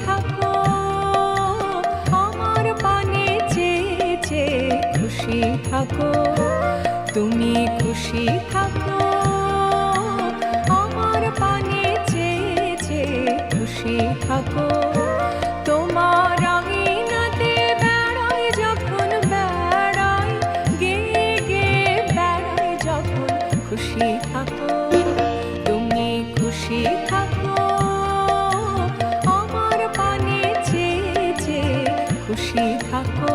থাকো আমার পানে চেয়ে চেয়ে খুশি থাকো তুমি খুশি থাকো আমার পানে চেয়ে চেয়ে খুশি থাকো তোমার আঙিনাতে বেড়াই যখন বেড়াই গেয়ে গেয়ে বেড়াই যখন খুশি থাকো তুমি খুশি থাকো আমার পানে চেয়ে চেয়ে খুশি থাকো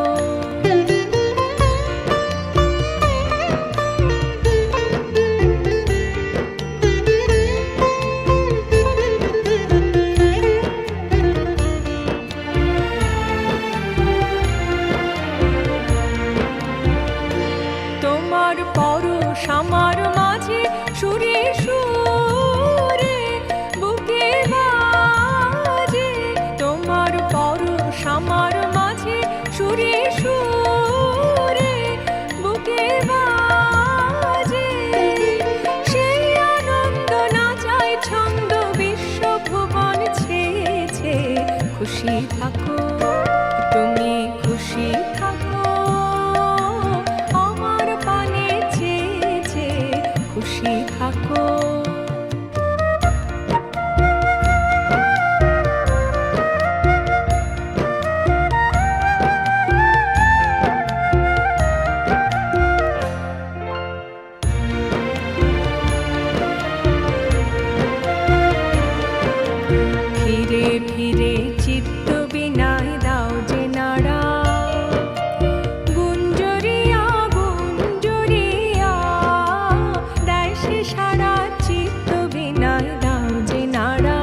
তোমার পরশ আমার মাঝে সুরে সুরে বুকে বাজে তোমার পরশ আমার মাঝে সুরে সুরে বুকে বাজে সেই আনন্দ নাচায় ছন্দ বিশ্বভুবন ছেয়ে ছেয়ে খুশি থাকো তুমি খুশি থাকো আমার পানে চেয়ে চেয়ে খুশি থাকো ফিরে ফিরে চিত্ত বিনায় দাও যে নাড়া গুঞ্জরিয়া গুঞ্জরিয়া দেয় সে সারা চিত্ত বিনায় দাও যে নাড়া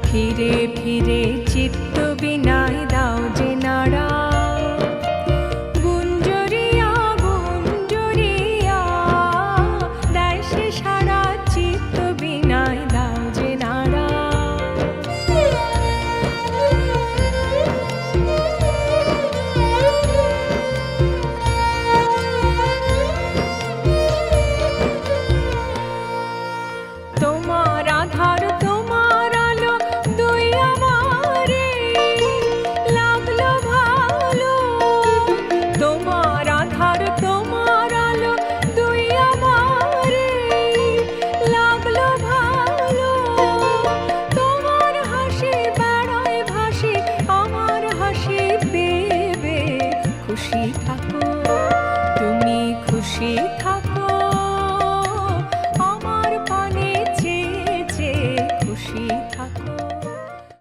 ফিরে ফিরে চিত্ত বিনায় দাও যে নাড়া গুঞ্জরিয়া গুঞ্জরিয়া দেয় সে সারা চিত্ত বিনায় দাও যে নাড়া তোমার আধার তোমার আলো দুই আমারে লাগলো ভালো তোমার আধার তোমার আলো দুই আমারে লাগলো ভালো তোমার হাসি বেড়ায় ভাসি আমার হাসি পেয়ে খুশি